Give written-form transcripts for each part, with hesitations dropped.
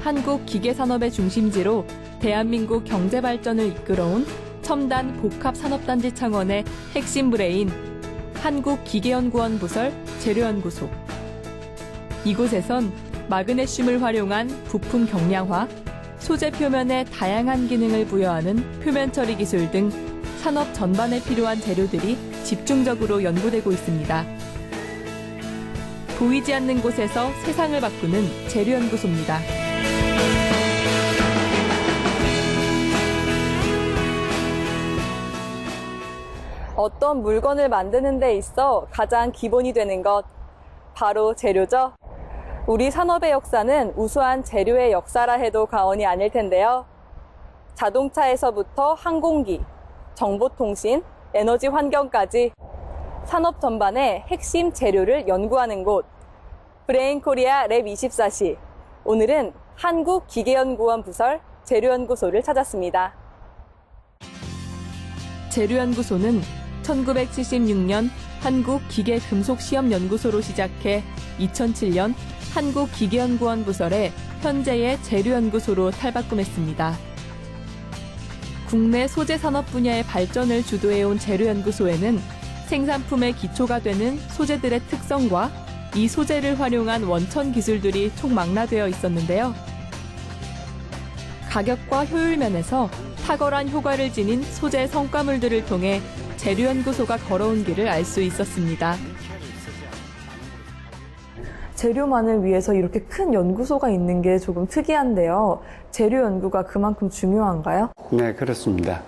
한국 기계산업의 중심지로 대한민국 경제 발전을 이끌어온 첨단 복합산업단지 창원의 핵심 브레인 한국기계연구원 부설 재료연구소. 이곳에선 마그네슘을 활용한 부품 경량화, 소재 표면에 다양한 기능을 부여하는 표면 처리 기술 등 산업 전반에 필요한 재료들이 집중적으로 연구되고 있습니다. 보이지 않는 곳에서 세상을 바꾸는 재료연구소입니다. 어떤 물건을 만드는 데 있어 가장 기본이 되는 것, 바로 재료죠. 우리 산업의 역사는 우수한 재료의 역사라 해도 과언이 아닐 텐데요. 자동차에서부터 항공기, 정보통신, 에너지 환경까지 산업 전반의 핵심 재료를 연구하는 곳, 브레인코리아 랩24시. 오늘은 한국기계연구원 부설 재료연구소를 찾았습니다. 재료연구소는 1976년 한국기계금속시험연구소로 시작해 2007년 한국기계연구원 부설의 현재의 재료연구소로 탈바꿈했습니다. 국내 소재 산업 분야의 발전을 주도해온 재료연구소에는 생산품의 기초가 되는 소재들의 특성과 이 소재를 활용한 원천 기술들이 총망라되어 있었는데요. 가격과 효율 면에서 탁월한 효과를 지닌 소재 성과물들을 통해 재료연구소가 걸어온 길을 알 수 있었습니다. 재료만을 위해서 이렇게 큰 연구소가 있는 게 조금 특이한데요. 재료 연구가 그만큼 중요한가요? 네, 그렇습니다.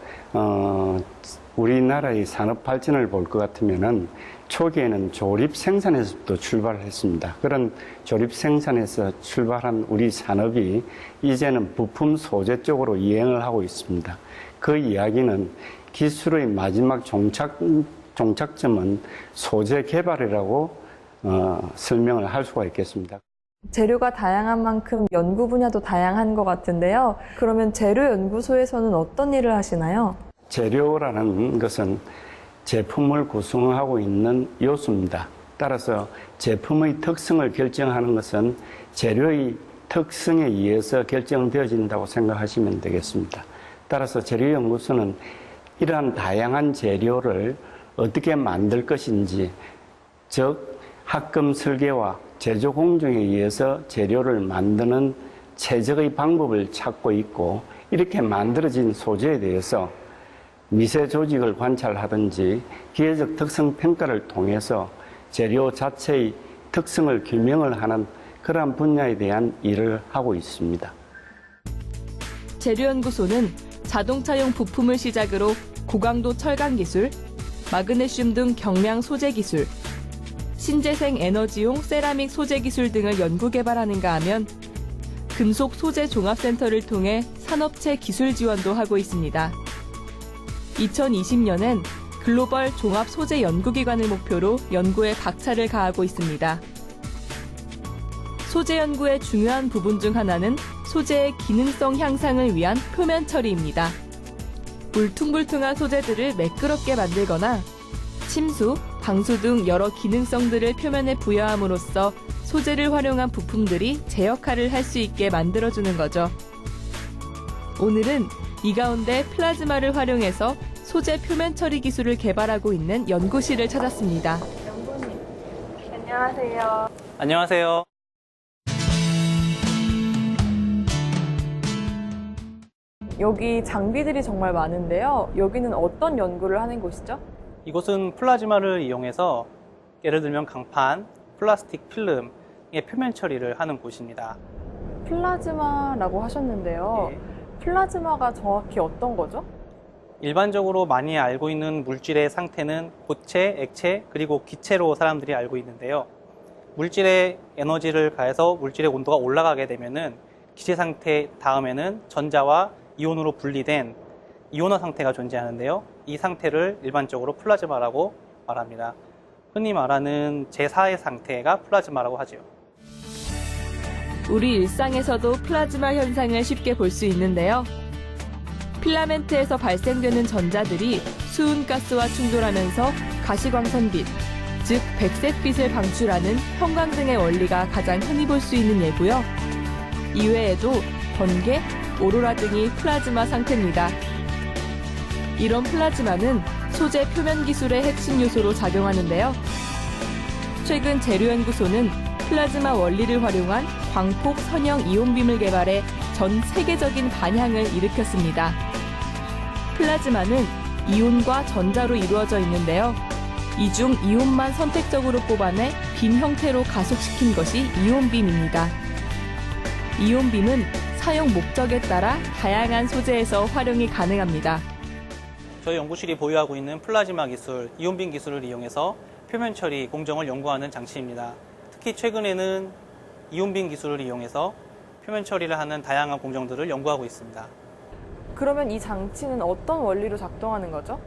우리나라의 산업 발전을 볼 것 같으면은 초기에는 조립 생산에서부터 출발을 했습니다. 그런 조립 생산에서 출발한 우리 산업이 이제는 부품 소재 쪽으로 이행을 하고 있습니다. 그 이야기는 기술의 마지막 종착점은 소재 개발이라고 설명을 할 수가 있겠습니다. 재료가 다양한 만큼 연구 분야도 다양한 것 같은데요. 그러면 재료연구소에서는 어떤 일을 하시나요? 재료라는 것은 제품을 구성하고 있는 요소입니다. 따라서 제품의 특성을 결정하는 것은 재료의 특성에 의해서 결정되어진다고 생각하시면 되겠습니다. 따라서 재료연구소는 이러한 다양한 재료를 어떻게 만들 것인지, 즉 합금 설계와 제조 공정에 의해서 재료를 만드는 최적의 방법을 찾고 있고, 이렇게 만들어진 소재에 대해서 미세 조직을 관찰하든지 기계적 특성 평가를 통해서 재료 자체의 특성을 규명을 하는 그러한 분야에 대한 일을 하고 있습니다. 재료연구소는 자동차용 부품을 시작으로 고강도 철강 기술, 마그네슘 등 경량 소재 기술, 신재생 에너지용 세라믹 소재 기술 등을 연구 개발하는가 하면 금속 소재 종합센터를 통해 산업체 기술 지원도 하고 있습니다. 2020년엔 글로벌 종합 소재 연구기관을 목표로 연구에 박차를 가하고 있습니다. 소재 연구의 중요한 부분 중 하나는 소재의 기능성 향상을 위한 표면 처리입니다. 울퉁불퉁한 소재들을 매끄럽게 만들거나 침수, 방수 등 여러 기능성들을 표면에 부여함으로써 소재를 활용한 부품들이 제 역할을 할 수 있게 만들어주는 거죠. 오늘은 이 가운데 플라즈마를 활용해서 소재 표면 처리 기술을 개발하고 있는 연구실을 찾았습니다. 연구님, 안녕하세요. 안녕하세요. 여기 장비들이 정말 많은데요. 여기는 어떤 연구를 하는 곳이죠? 이곳은 플라즈마를 이용해서 예를 들면 강판, 플라스틱 필름의 표면 처리를 하는 곳입니다. 플라즈마라고 하셨는데요. 네. 플라즈마가 정확히 어떤 거죠? 일반적으로 많이 알고 있는 물질의 상태는 고체, 액체, 그리고 기체로 사람들이 알고 있는데요. 물질에 에너지를 가해서 물질의 온도가 올라가게 되면은 기체 상태 다음에는 전자와 이온으로 분리된 이온화 상태가 존재하는데요. 이 상태를 일반적으로 플라즈마라고 말합니다. 흔히 말하는 제4의 상태가 플라즈마라고 하죠. 우리 일상에서도 플라즈마 현상을 쉽게 볼 수 있는데요. 필라멘트에서 발생되는 전자들이 수은가스와 충돌하면서 가시광선빛, 즉 백색빛을 방출하는 형광등의 원리가 가장 흔히 볼 수 있는 예고요. 이외에도 번개, 오로라 등이 플라즈마 상태입니다. 이런 플라즈마는 소재 표면 기술의 핵심 요소로 작용하는데요. 최근 재료연구소는 플라즈마 원리를 활용한 광폭 선형 이온빔을 개발해 전 세계적인 반향을 일으켰습니다. 플라즈마는 이온과 전자로 이루어져 있는데요. 이 중 이온만 선택적으로 뽑아내 빔 형태로 가속시킨 것이 이온빔입니다. 이온빔은 사용 목적에 따라 다양한 소재에서 활용이 가능합니다. 저희 연구실이 보유하고 있는 플라즈마 기술, 이온빔 기술을 이용해서 표면 처리 공정을 연구하는 장치입니다. 특히 최근에는 이온빔 기술을 이용해서 표면 처리를 하는 다양한 공정들을 연구하고 있습니다. 그러면 이 장치는 어떤 원리로 작동하는 거죠?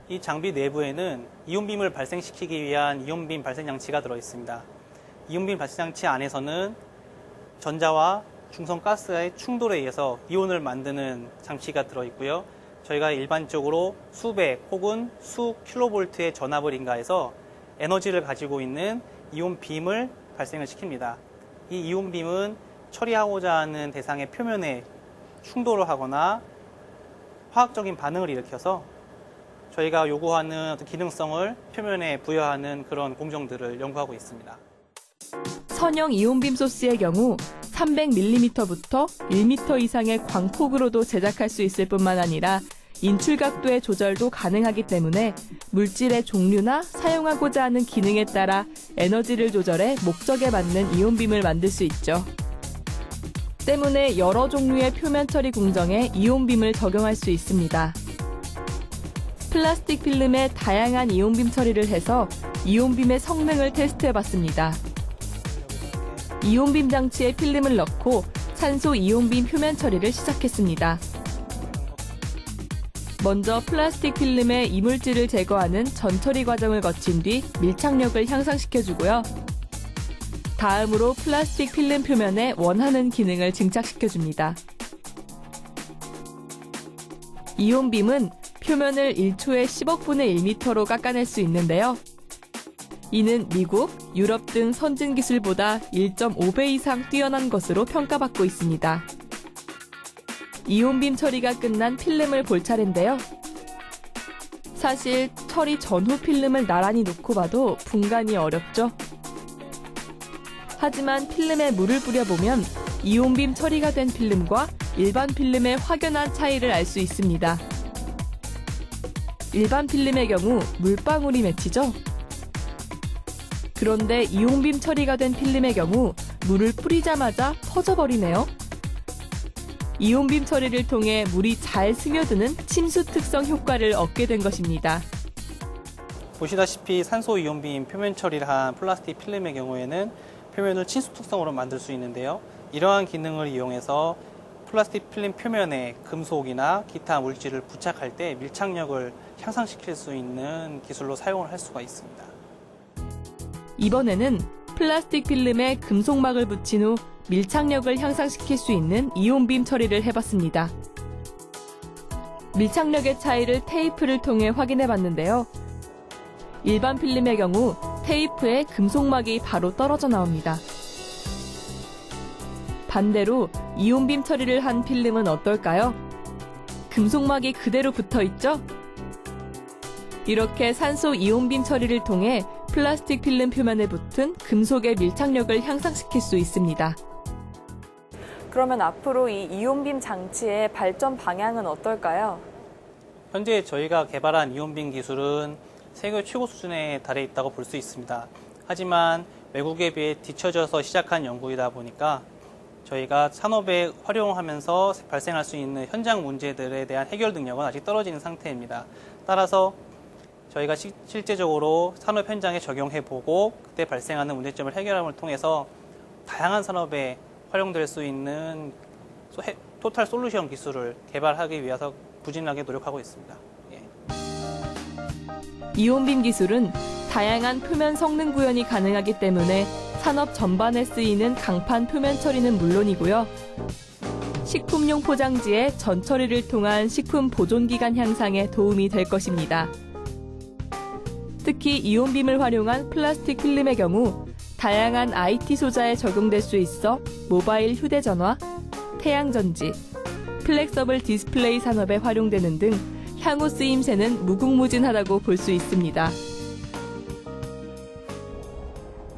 이 장비 내부에는 이온빔을 발생시키기 위한 이온빔 발생 장치가 들어 있습니다. 이온빔 발생 장치 안에서는 전자와 중성 가스의 충돌에 의해서 이온을 만드는 장치가 들어 있고요. 저희가 일반적으로 수백 혹은 수 킬로볼트의 전압을 인가해서 에너지를 가지고 있는 이온빔을 발생을 시킵니다. 이 이온빔은 처리하고자 하는 대상의 표면에 충돌을 하거나 화학적인 반응을 일으켜서 저희가 요구하는 어떤 기능성을 표면에 부여하는 그런 공정들을 연구하고 있습니다. 선형 이온빔 소스의 경우 300mm부터 1m 이상의 광폭으로도 제작할 수 있을 뿐만 아니라 인출 각도의 조절도 가능하기 때문에 물질의 종류나 사용하고자 하는 기능에 따라 에너지를 조절해 목적에 맞는 이온빔을 만들 수 있죠. 때문에 여러 종류의 표면 처리 공정에 이온빔을 적용할 수 있습니다. 플라스틱 필름에 다양한 이온빔 처리를 해서 이온빔의 성능을 테스트해봤습니다. 이온빔 장치에 필름을 넣고 산소 이온빔 표면 처리를 시작했습니다. 먼저 플라스틱 필름의 이물질을 제거하는 전처리 과정을 거친 뒤 밀착력을 향상시켜주고요. 다음으로 플라스틱 필름 표면에 원하는 기능을 증착시켜줍니다. 이온빔은 표면을 1초에 10억분의 1m로 깎아낼 수 있는데요. 이는 미국, 유럽 등 선진 기술보다 1.5배 이상 뛰어난 것으로 평가받고 있습니다. 이온빔 처리가 끝난 필름을 볼 차례인데요. 사실 처리 전후 필름을 나란히 놓고 봐도 분간이 어렵죠. 하지만 필름에 물을 뿌려보면 이온빔 처리가 된 필름과 일반 필름의 확연한 차이를 알 수 있습니다. 일반 필름의 경우 물방울이 맺히죠. 그런데 이온빔 처리가 된 필름의 경우 물을 뿌리자마자 터져버리네요. 이온빔 처리를 통해 물이 잘 스며드는 침수 특성 효과를 얻게 된 것입니다. 보시다시피 산소 이온빔 표면 처리를 한 플라스틱 필름의 경우에는 표면을 침수 특성으로 만들 수 있는데요. 이러한 기능을 이용해서 플라스틱 필름 표면에 금속이나 기타 물질을 부착할 때 밀착력을 향상시킬 수 있는 기술로 사용을 할 수가 있습니다. 이번에는 플라스틱 필름에 금속막을 붙인 후 밀착력을 향상시킬 수 있는 이온빔 처리를 해봤습니다. 밀착력의 차이를 테이프를 통해 확인해 봤는데요. 일반 필름의 경우 테이프에 금속막이 바로 떨어져 나옵니다. 반대로 이온빔 처리를 한 필름은 어떨까요? 금속막이 그대로 붙어 있죠? 이렇게 산소 이온빔 처리를 통해 플라스틱 필름 표면에 붙은 금속의 밀착력을 향상시킬 수 있습니다. 그러면 앞으로 이 이온빔 장치의 발전 방향은 어떨까요? 현재 저희가 개발한 이온빔 기술은 세계 최고 수준에 달해 있다고 볼 수 있습니다. 하지만 외국에 비해 뒤처져서 시작한 연구이다 보니까 저희가 산업에 활용하면서 발생할 수 있는 현장 문제들에 대한 해결 능력은 아직 떨어지는 상태입니다. 따라서 저희가 실제적으로 산업 현장에 적용해보고 그때 발생하는 문제점을 해결함을 통해서 다양한 산업에 활용될 수 있는 토탈 솔루션 기술을 개발하기 위해서 부진하게 노력하고 있습니다. 이온빔 기술은 다양한 표면 성능 구현이 가능하기 때문에 산업 전반에 쓰이는 강판 표면 처리는 물론이고요. 식품용 포장지의 전처리를 통한 식품 보존 기간 향상에 도움이 될 것입니다. 특히 이온빔을 활용한 플라스틱 필름의 경우 다양한 IT 소자에 적용될 수 있어 모바일 휴대전화, 태양전지, 플렉서블 디스플레이 산업에 활용되는 등 향후 쓰임새는 무궁무진하다고 볼 수 있습니다.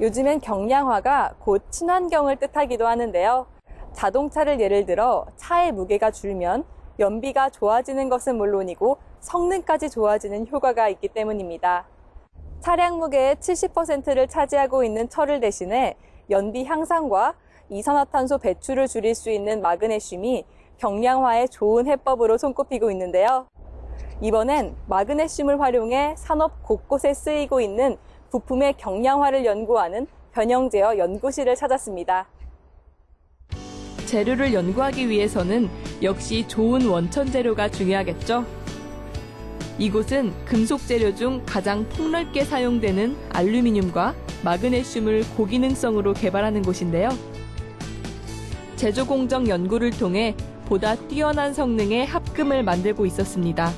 요즘엔 경량화가 곧 친환경을 뜻하기도 하는데요. 자동차를 예를 들어 차의 무게가 줄면 연비가 좋아지는 것은 물론이고 성능까지 좋아지는 효과가 있기 때문입니다. 차량 무게의 70%를 차지하고 있는 철을 대신해 연비 향상과 이산화탄소 배출을 줄일 수 있는 마그네슘이 경량화에 좋은 해법으로 손꼽히고 있는데요. 이번엔 마그네슘을 활용해 산업 곳곳에 쓰이고 있는 부품의 경량화를 연구하는 변형제어 연구실을 찾았습니다. 재료를 연구하기 위해서는 역시 좋은 원천 재료가 중요하겠죠. 이곳은 금속 재료 중 가장 폭넓게 사용되는 알루미늄과 마그네슘을 고기능성으로 개발하는 곳인데요. 제조 공정 연구를 통해 보다 뛰어난 성능의 합금을 만들고 있었습니다.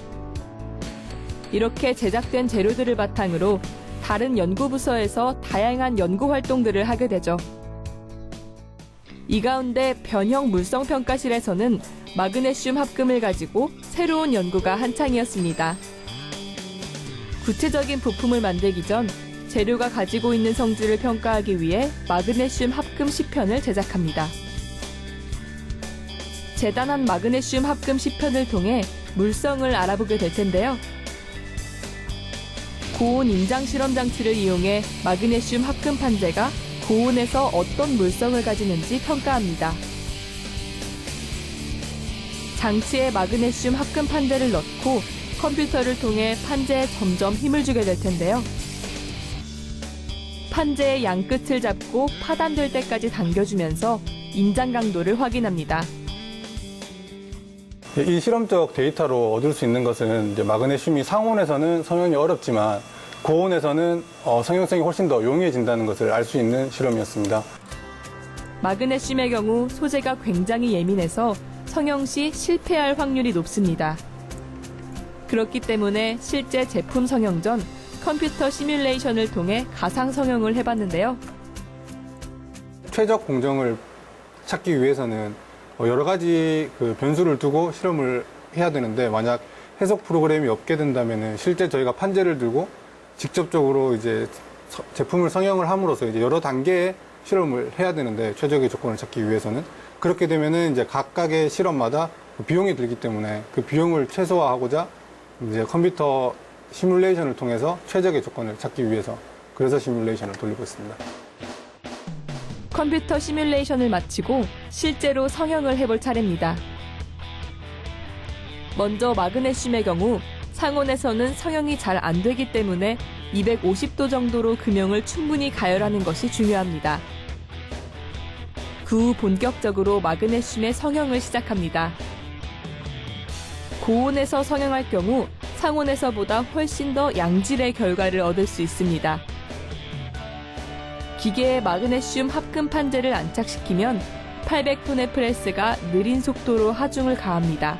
이렇게 제작된 재료들을 바탕으로 다른 연구부서에서 다양한 연구 활동들을 하게 되죠. 이 가운데 변형 물성평가실에서는 마그네슘 합금을 가지고 새로운 연구가 한창이었습니다. 구체적인 부품을 만들기 전 재료가 가지고 있는 성질을 평가하기 위해 마그네슘 합금 시편을 제작합니다. 재단한 마그네슘 합금 시편을 통해 물성을 알아보게 될 텐데요. 고온 임장 실험 장치를 이용해 마그네슘 합금 판재가 고온에서 어떤 물성을 가지는지 평가합니다. 장치에 마그네슘 합금 판재를 넣고 컴퓨터를 통해 판재에 점점 힘을 주게 될 텐데요. 판재의 양끝을 잡고 파단될 때까지 당겨주면서 임장 강도를 확인합니다. 이 실험적 데이터로 얻을 수 있는 것은 이제 마그네슘이 상온에서는 성형이 어렵지만 고온에서는 성형성이 훨씬 더 용이해진다는 것을 알 수 있는 실험이었습니다. 마그네슘의 경우 소재가 굉장히 예민해서 성형 시 실패할 확률이 높습니다. 그렇기 때문에 실제 제품 성형 전 컴퓨터 시뮬레이션을 통해 가상 성형을 해봤는데요. 최적 공정을 찾기 위해서는 여러 가지 변수를 두고 실험을 해야 되는데 만약 해석 프로그램이 없게 된다면 실제 저희가 판재를 들고 직접적으로 이제 제품을 성형을 함으로써 이제 여러 단계의 실험을 해야 되는데 최적의 조건을 찾기 위해서는 그렇게 되면은 이제 각각의 실험마다 비용이 들기 때문에 그 비용을 최소화하고자 이제 컴퓨터 시뮬레이션을 통해서 최적의 조건을 찾기 위해서 그래서 시뮬레이션을 돌리고 있습니다. 컴퓨터 시뮬레이션을 마치고 실제로 성형을 해볼 차례입니다. 먼저 마그네슘의 경우 상온에서는 성형이 잘 안 되기 때문에 250도 정도로 금형을 충분히 가열하는 것이 중요합니다. 그 후 본격적으로 마그네슘의 성형을 시작합니다. 고온에서 성형할 경우 상온에서보다 훨씬 더 양질의 결과를 얻을 수 있습니다. 기계에 마그네슘 합금 판재를 안착시키면 800톤의 프레스가 느린 속도로 하중을 가합니다.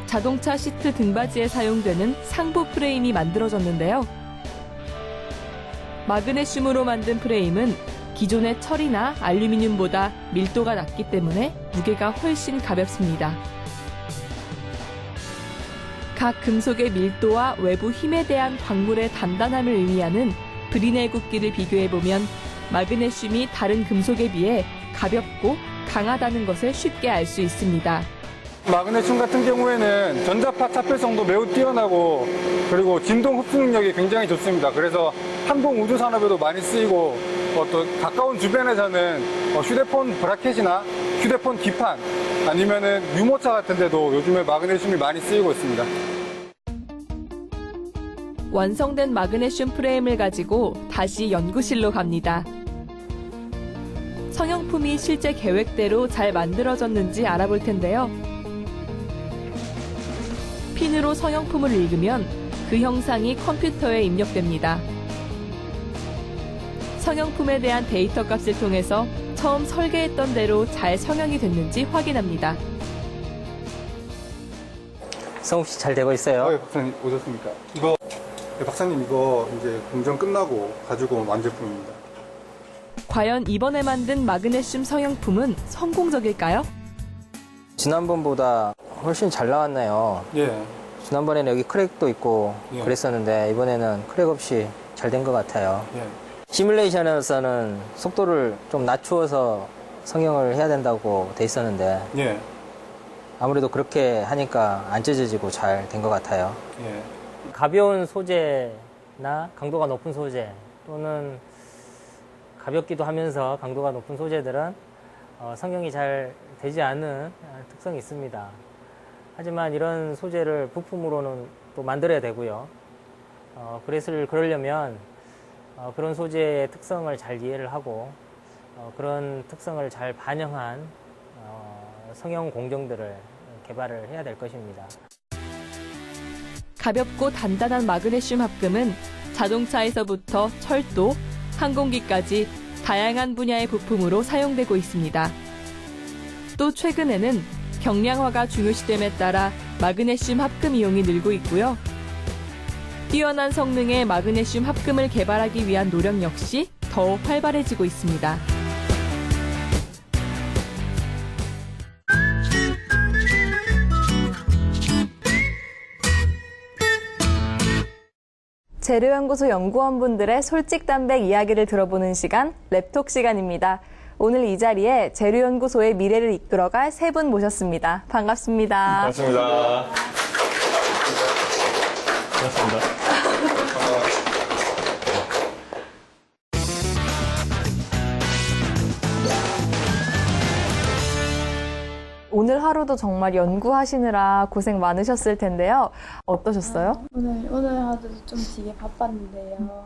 자동차 시트 등받이에 사용되는 상부 프레임이 만들어졌는데요. 마그네슘으로 만든 프레임은 기존의 철이나 알루미늄보다 밀도가 낮기 때문에 무게가 훨씬 가볍습니다. 각 금속의 밀도와 외부 힘에 대한 광물의 단단함을 의미하는 브리넬 굽기를 비교해보면 마그네슘이 다른 금속에 비해 가볍고 강하다는 것을 쉽게 알 수 있습니다. 마그네슘 같은 경우에는 전자파 차폐성도 매우 뛰어나고 그리고 진동 흡수 능력이 굉장히 좋습니다. 그래서 항공 우주 산업에도 많이 쓰이고 또 가까운 주변에서는 휴대폰 브라켓이나 휴대폰 뒷판 아니면은 유모차 같은 데도 요즘에 마그네슘이 많이 쓰이고 있습니다. 완성된 마그네슘 프레임을 가지고 다시 연구실로 갑니다. 성형품이 실제 계획대로 잘 만들어졌는지 알아볼 텐데요. 핀으로 성형품을 읽으면 그 형상이 컴퓨터에 입력됩니다. 성형품에 대한 데이터 값을 통해서 처음 설계했던 대로 잘 성형이 됐는지 확인합니다. 성욱 씨 잘 되고 있어요? 네, 박사님 오셨습니까? 박사님 이거 이제 공정 끝나고 가지고 온 완제품입니다. 과연 이번에 만든 마그네슘 성형품은 성공적일까요? 지난번보다 훨씬 잘 나왔네요. 예. 지난번에는 여기 크랙도 있고 예. 그랬었는데 이번에는 크랙 없이 잘 된 것 같아요. 예. 시뮬레이션에서는 속도를 좀 낮추어서 성형을 해야 된다고 돼 있었는데 예. 아무래도 그렇게 하니까 안 찢어지고 잘 된 것 같아요. 예. 가벼운 소재나 강도가 높은 소재 또는 가볍기도 하면서 강도가 높은 소재들은 성형이 잘 되지 않는 특성이 있습니다. 하지만 이런 소재를 부품으로는 또 만들어야 되고요. 그러려면 그런 소재의 특성을 잘 이해를 하고 그런 특성을 잘 반영한 성형 공정들을 개발을 해야 될 것입니다. 가볍고 단단한 마그네슘 합금은 자동차에서부터 철도, 항공기까지 다양한 분야의 부품으로 사용되고 있습니다. 또 최근에는 경량화가 중요시됨에 따라 마그네슘 합금 이용이 늘고 있고요. 뛰어난 성능의 마그네슘 합금을 개발하기 위한 노력 역시 더욱 활발해지고 있습니다. 재료연구소 연구원분들의 솔직담백 이야기를 들어보는 시간, 랩톡 시간입니다. 오늘 이 자리에 재료연구소의 미래를 이끌어갈 세 분 모셨습니다. 반갑습니다. 반갑습니다. 반갑습니다. 오늘 하루도 정말 연구하시느라 고생 많으셨을 텐데요. 어떠셨어요? 오늘 하루도 좀 되게 바빴는데요.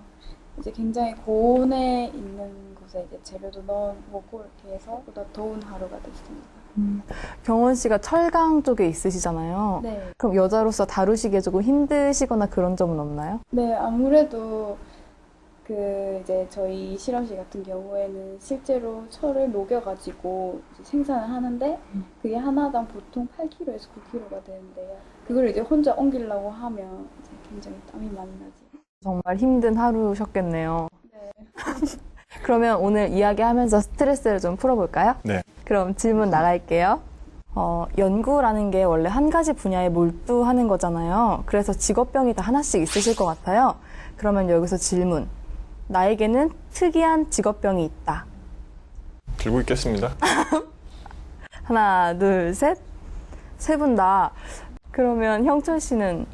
이제 굉장히 고온에 있는 곳에 이제 재료도 넣어보고 이렇게 해서 보다 더운 하루가 됐습니다. 경원 씨가 철강 쪽에 있으시잖아요. 네. 그럼 여자로서 다루시기에 조금 힘드시거나 그런 점은 없나요? 네, 아무래도 이제 저희 실험실 같은 경우에는 실제로 철을 녹여가지고 이제 생산을 하는데 그게 하나당 보통 8kg에서 9kg가 되는데요. 그걸 이제 혼자 옮기려고 하면 이제 굉장히 땀이 많이 나지. 정말 힘든 하루셨겠네요. 네. 그러면 오늘 이야기하면서 스트레스를 좀 풀어볼까요? 네. 그럼 질문 나갈게요. 연구라는 게 원래 한 가지 분야에 몰두하는 거잖아요. 그래서 직업병이 다 하나씩 있으실 것 같아요. 그러면 여기서 질문. 나에게는 특이한 직업병이 있다. 들고 있겠습니다. 하나, 둘, 셋. 세 분 다. 그러면 형철 씨는?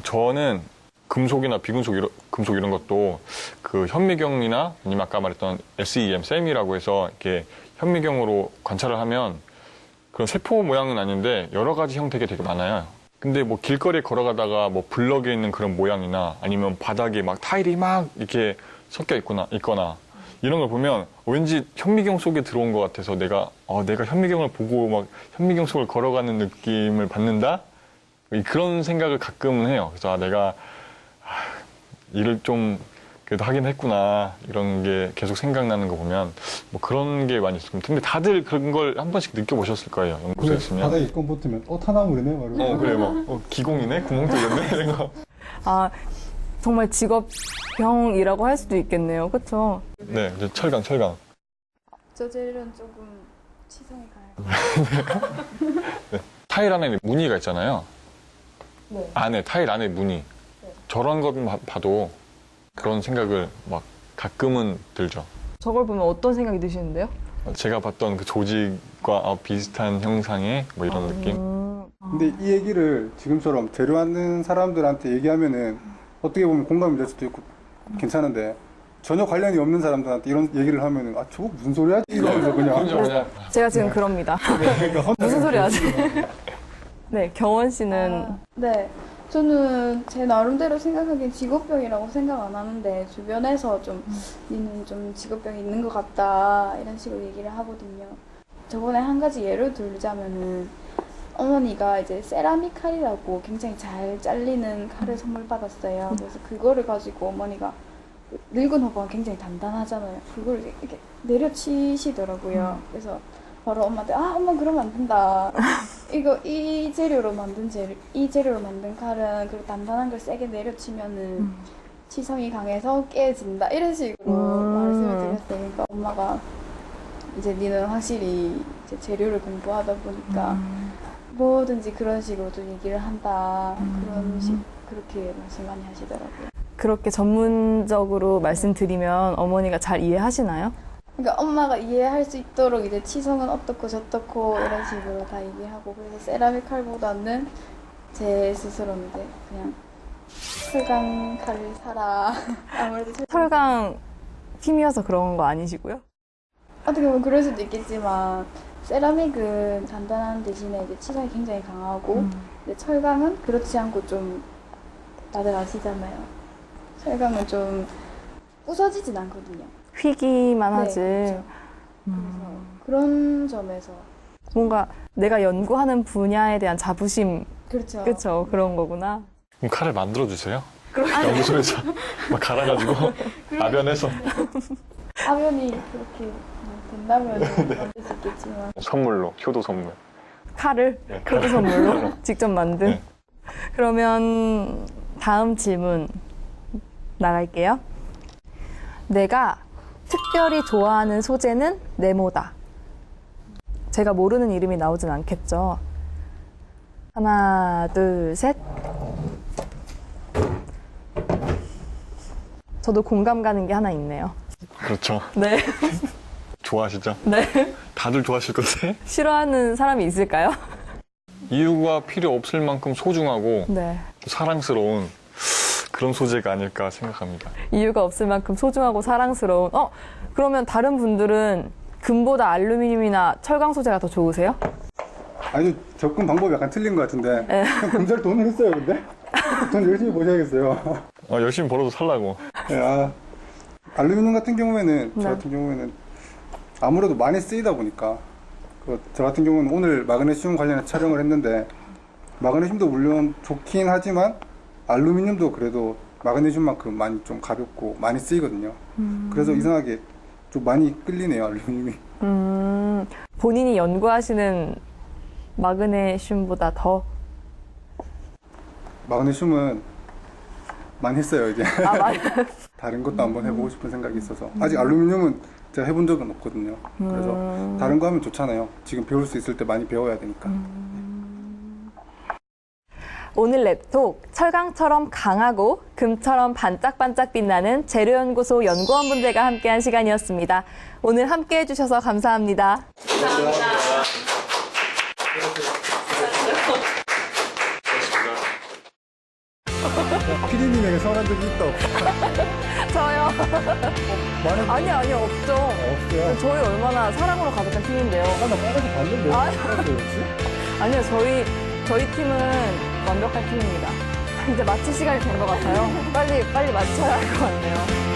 저는 금속이나 비금속 금속 이런 것도 그 현미경이나 아니면 아까 말했던 SEM, 쌤이라고 해서 이렇게 현미경으로 관찰을 하면 그런 세포 모양은 아닌데 여러 가지 형태가 되게 많아요. 근데 뭐 길거리에 걸어가다가 뭐 블럭에 있는 그런 모양이나 아니면 바닥에 막 타일이 막 이렇게 섞여 있거나 이런 걸 보면 왠지 현미경 속에 들어온 것 같아서 내가 현미경을 보고 막 현미경 속을 걸어가는 느낌을 받는다? 그런 생각을 가끔은 해요. 그래서 내가 일을 좀 그래도 하긴 했구나 이런 게 계속 생각나는 거 보면 뭐 그런 게 많이 있습니다. 근데 다들 그런 걸 한 번씩 느껴보셨을 거예요. 연구소에 있으면. 바닥에 껌 붙으면 타나물이네 말이야. 그래 뭐 기공이네 구멍 뚫렸네 이런 거. 아, 정말 직업병이라고 할 수도 있겠네요. 그렇죠? 네, 이제 철강. 저 재료는 조금 치성이 가요. 네. 타일 안에 무늬가 있잖아요. 네. 타일 안에 무늬. 저런 것만 봐도 그런 생각을 막 가끔은 들죠. 저걸 보면 어떤 생각이 드시는데요? 제가 봤던 그 조직과 비슷한 형상의 뭐 이런 느낌. 근데 이 얘기를 지금처럼 재료하는 사람들한테 얘기하면은 어떻게 보면 공감이 될 수도 있고 괜찮은데 전혀 관련이 없는 사람들한테 이런 얘기를 하면은 저거 무슨 소리 하지? 이러면서 그냥. 제가 지금 그럽니다. 무슨 소리 하지? 네, 경원 씨는? 네. 저는 제 나름대로 생각하기엔 직업병이라고 생각 안 하는데 주변에서 니는 좀 직업병이 있는 것 같다 이런 식으로 얘기를 하거든요. 저번에 한 가지 예를 들자면은 어머니가 이제 세라믹 칼이라고 굉장히 잘 잘리는 칼을 선물 받았어요. 그래서 그거를 가지고 어머니가 늙은 오빠가 굉장히 단단하잖아요. 그걸 이렇게 내려치시더라고요. 그래서 바로 엄마한테 엄마 그러면 안 된다. 이 재료로 만든 칼은 그리고 단단한 걸 세게 내려치면은 치성이 강해서 깨진다. 이런 식으로 말씀을 그랬어요. 그러니까 엄마가 이제 니는 확실히 이제 재료를 공부하다 보니까 뭐든지 그런 식으로 좀 얘기를 한다. 그렇게 말씀 많이 하시더라고요. 그렇게 전문적으로 말씀드리면 어머니가 잘 이해하시나요? 그러니까 엄마가 이해할 수 있도록 이제 치성은 어떻고 저떻고 이런 식으로 다 얘기하고, 그래서 세라믹 칼보다는 제 스스로는 이제 그냥 철강 칼을 사라. 아무래도 철강 팀이어서 그런 거 아니시고요? 어떻게 보면 그럴 수도 있겠지만 세라믹은 단단한 대신에 이제 치성이 굉장히 강하고 근데 철강은 그렇지 않고 좀 다들 아시잖아요. 철강은 좀 부서지진 않거든요. 휘기만 네, 하지. 그렇죠. 그래서 그런 점에서 뭔가 내가 연구하는 분야에 대한 자부심, 그렇죠. 그쵸? 그런 거구나. 그럼 칼을 만들어 주세요. 연구소에서 막 갈아가지고 아변해서 화면이 그렇게 된다면 만들 수 있겠지만 선물로 효도 선물. 칼을 효도 선물로 직접 만든. 네. 그러면 다음 질문 나갈게요. 내가 특별히 좋아하는 소재는 네모다. 제가 모르는 이름이 나오진 않겠죠. 하나, 둘, 셋. 저도 공감 가는 게 하나 있네요. 그렇죠. 네. 좋아하시죠? 네. 다들 좋아하실 건데. 싫어하는 사람이 있을까요? 이유가 필요 없을 만큼 소중하고 네. 사랑스러운 그런 소재가 아닐까 생각합니다. 이유가 없을 만큼 소중하고 사랑스러운. 그러면 다른 분들은 금보다 알루미늄이나 철강 소재가 더 좋으세요? 아니, 접근 방법이 약간 틀린 것 같은데. 네. 금잘 돈을 했어요, 근데? 돈 열심히 버셔야겠어요. 열심히 벌어도 살라고. 네, 알루미늄 같은 경우에는, 네. 저 같은 경우에는 아무래도 많이 쓰이다 보니까, 저 같은 경우는 오늘 마그네슘 관련해 촬영을 했는데, 마그네슘도 물론 좋긴 하지만, 알루미늄도 그래도 마그네슘만큼 많이 좀 가볍고 많이 쓰이거든요. 그래서 이상하게 좀 많이 끌리네요, 알루미늄이. 본인이 연구하시는 마그네슘보다 더. 마그네슘은 많이 했어요, 이제. 많이. 다른 것도 한번 해보고 싶은 생각이 있어서. 아직 알루미늄은 제가 해본 적은 없거든요. 그래서 다른 거 하면 좋잖아요. 지금 배울 수 있을 때 많이 배워야 되니까. 오늘 랩톡 철강처럼 강하고 금처럼 반짝반짝 빛나는 재료연구소 연구원분들과 함께한 시간이었습니다. 오늘 함께해 주셔서 감사합니다. 피디님에게 서운한 적이 있다 없다. 저요? 많은 아니요, 없죠. 없어요. 저희 얼마나 사랑으로 가득한 팀인데요. 나 빨간색 봤는데. 아니요, 저희 팀은 완벽한 팀입니다. 이제 마칠 시간이 된 것 같아요. 빨리 맞춰야 할 것 같네요.